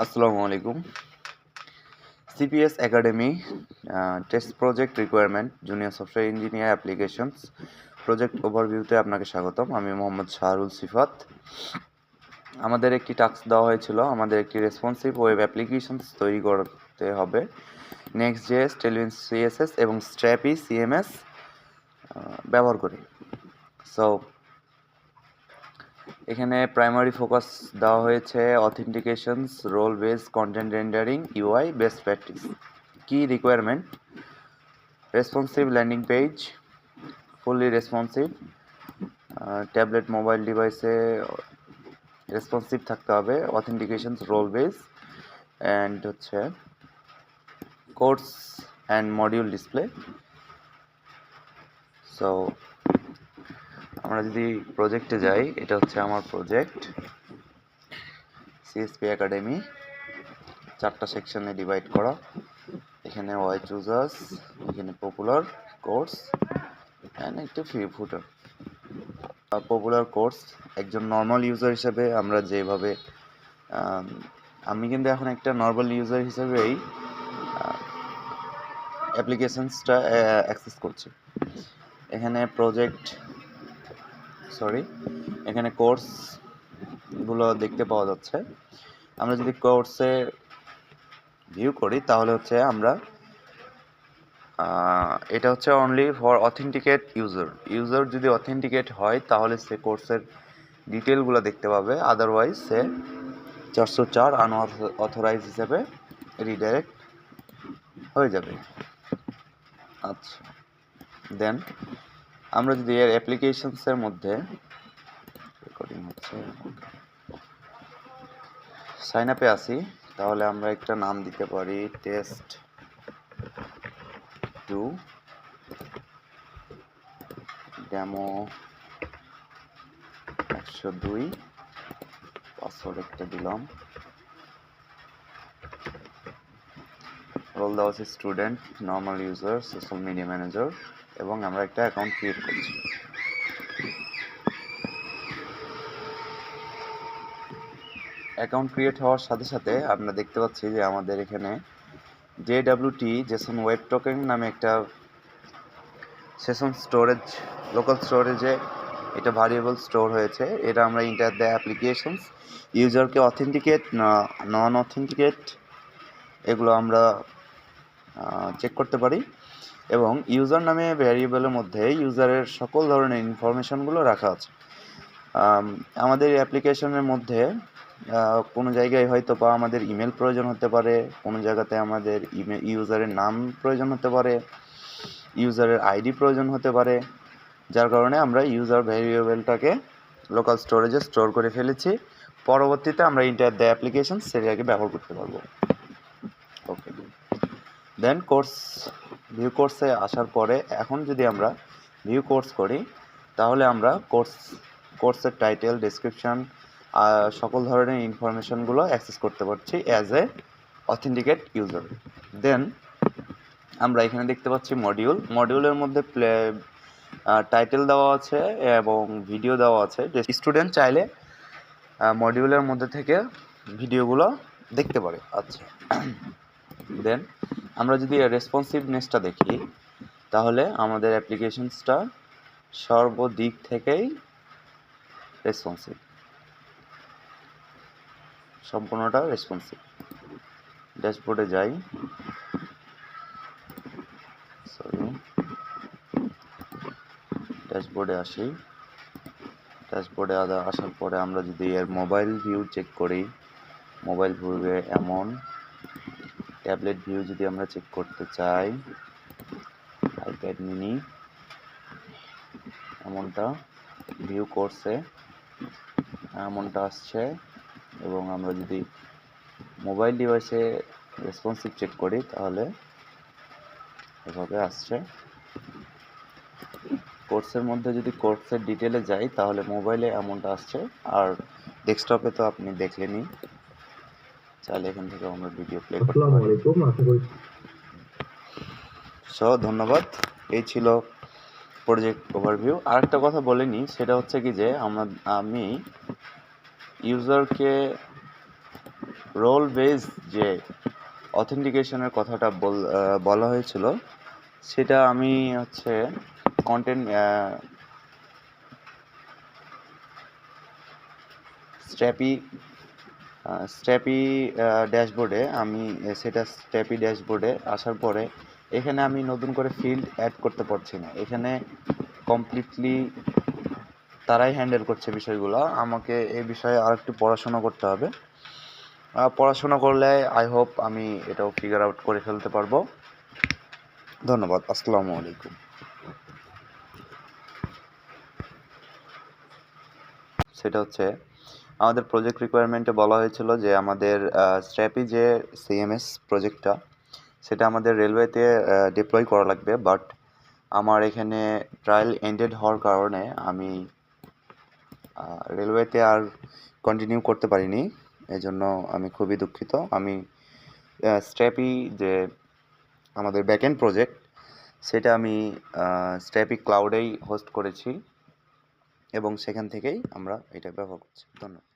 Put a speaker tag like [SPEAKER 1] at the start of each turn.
[SPEAKER 1] আসসালামু আলাইকুম। CPS academy test project requirement junior software engineer applications project ওভারভিউতে আপনাকে স্বাগতম। আমি মোহাম্মদ শাহরুল সিফাত। আমাদের একটি টাস্ক দেওয়া হয়েছিল, আমাদের একটি রেসপন্সিভ ওয়েব অ্যাপ্লিকেশনস তৈরি করতে হবে নেক্সট.js, টেলভিন সিএসএস এবং স্ট্র্যাপি সিএমএস ব্যবহার করে। সো এখানে প্রাইমারি ফোকাস দেওয়া হয়েছে authentications, role base, content rendering, UI, best practice. Key requirement: responsive landing page, fully responsive, tablet mobile ডিভাইসে রেসপন্সিভ থাকতে হবে, অথেন্টিকেশনস, রোল বেস অ্যান্ড হচ্ছে course and module display. So আমরা যদি প্রজেক্টে যাই, এটা হচ্ছে আমার প্রজেক্ট সিএসপি একাডেমি, 4টা সেকশনে ডিভাইড করা। এখানে ওয়াই চুজার্স, এখানে পপুলার কোর্স অ্যান্ড একটা ফ্রি ফুটার। পপুলার কোর্স একজন নর্মাল ইউজার হিসেবে আমরা যেভাবে, আমি কিন্তু এখন একটা নর্মাল ইউজার হিসেবেই অ্যাপ্লিকেশনসটা অ্যাক্সেস করছি। এখানে এখানে কোর্সগুলো দেখতে পাওয়া যাচ্ছে। আমরা যদি কোর্সে ভিউ করি তাহলে হচ্ছে আমরা এটা হচ্ছে অনলি ফর অথেন্টিকেট ইউজার যদি অথেন্টিকেট হয় তাহলে সে কোর্সের ডিটেলগুলো দেখতে পাবে, আদারওয়াইজ সে 404 আনঅথরাইজ হিসেবে রিডাইরেক্ট হয়ে যাবে। আচ্ছা, দেন আমরা যদি এর অ্যাপ্লিকেশনসের মধ্যে সাইন আপে আসি তাহলে আমরা একটা নাম দিতে পারি টেস্ট 2 ডেমো 102, পাসওয়ার্ড একটা দিলাম, রোল দেওয়া আছে student, normal user, social media manager এবং আমরা একটা অ্যাকাউন্ট ক্রিয়েট করছি। অ্যাকাউন্ট ক্রিয়েট হওয়ার সাথে সাথে আমরা দেখতে পাচ্ছি যে আমাদের এখানে JWT জেসন ওয়েব টোকেন নামে একটা সেশন স্টোরেজ, লোকাল স্টোরেজে এটা ভ্যারিয়েবল স্টোর হয়েছে। এটা আমরা ইন্টার দ্য অ্যাপ্লিকেশনস ইউজারকে অথেন্টিকেট নন অথেন্টিকেট এগুলো আমরা চেক করতে পারি এবং ইউজার নামে ভ্যারিয়েবলের মধ্যে ইউজারের সকল ধরনের ইনফরমেশনগুলো রাখা আছে। আমাদের অ্যাপ্লিকেশনের মধ্যে কোনো জায়গায় হয়তো বা আমাদের ইমেল প্রয়োজন হতে পারে, কোনো জায়গাতে আমাদের ইউজারের নাম প্রয়োজন হতে পারে, ইউজারের আইডি প্রয়োজন হতে পারে, যার কারণে আমরা ইউজার ভ্যারিয়েবলটাকে লোকাল স্টোরেজে স্টোর করে ফেলেছি। পরবর্তীতে আমরা ইন্টার দ্য অ্যাপ্লিকেশন সেটাকে ব্যবহার করতে পারবো। ওকে, দেন ভিউ কোর্সে আসার পরে এখন যদি আমরা ভিউ কোর্স করি তাহলে আমরা কোর্সের টাইটেল, ডেসক্রিপশন, সকল ধরনের ইনফরমেশনগুলো অ্যাক্সেস করতে পারছি অ্যাজ এ অথেন্টিকেট ইউজার। দেন আমরা এখানে দেখতে পাচ্ছি মডিউলের মধ্যে টাইটেল দেওয়া আছে এবং ভিডিও দেওয়া আছে। স্টুডেন্ট চাইলে মডিউলের মধ্যে থেকে ভিডিওগুলো দেখতে পারে। আচ্ছা, দেন আমরা যদি রেসপন্সিভনেসটা দেখি তাহলে আমাদের অ্যাপ্লিকেশনসটা সর্বদিক থেকেই রেসপন্সিভ, সম্পূর্ণটা রেসপন্সিভ। ড্যাশবোর্ডে যাই, ড্যাশবোর্ডে আসি। ড্যাশবোর্ডে আসার পরে আমরা যদি এর মোবাইল ভিউ চেক করি, মোবাইল ভিউয়ে এমন, ট্যাবলেট ভিউ যদি আমরা চেক করতে চাই, আইপ্যাড মিনি এমনটা ভিউ কোর্সে এমনটা আসছে। এবং আমরা যদি মোবাইল ডিভাইসে রেসপন্সিভ চেক করি তাহলে এভাবে আসছে। কোর্সের মধ্যে যদি কোর্সের ডিটেলে যাই তাহলে মোবাইলে এমনটা আসছে, আর ডেস্কটপে তো আপনি দেখলেনই। চাইলে এখান থেকে আমরা ভিডিও প্লে করতে পারি। সো ধন্যবাদ, এই ছিল প্রজেক্ট ওভারভিউ। আরেকটা কথা বলিনি, সেটা হচ্ছে কি যে আমি ইউজারকে রোল বেস যে অথেন্টিকেশনের কথাটা বলা হয়েছিল, সেটা আমি হচ্ছে কন্টেন্ট স্ট্র্যাপি ড্যাশবোর্ডে আমি সেটা স্ট্র্যাপি ড্যাশবোর্ডে আসার পরে এখানে আমি নতুন করে ফিল্ড অ্যাড করতে পারছি না। এখানে কমপ্লিটলি তারাই হ্যান্ডেল করছে বিষয়গুলো। আমাকে এই বিষয়ে আরেকটু পড়াশোনা করতে হবে। পড়াশোনা করলে আই হোপ আমি এটাও ফিগার আউট করে ফেলতে পারবো। ধন্যবাদ। আসসালামু আলাইকুম। সেটা হচ্ছে আমাদের প্রজেক্ট রিকোয়ারমেন্টে বলা হয়েছিল যে আমাদের স্ট্র্যাপি যে সিএমএস প্রজেক্টটা, সেটা আমাদের রেলওয়েতে ডিপ্লয় করা লাগবে। বাট আমার এখানে ট্রায়াল এন্ডেড হওয়ার কারণে আমি রেলওয়েতে আর কন্টিনিউ করতে পারিনি। এজন্য আমি খুবই দুঃখিত। আমি স্ট্র্যাপি যে আমাদের ব্যাকএন্ড প্রজেক্ট, সেটা আমি স্ট্র্যাপি ক্লাউডেই হোস্ট করেছি এবং সেখান থেকেই আমরা এটা ব্যবহার করছি। ধন্যবাদ।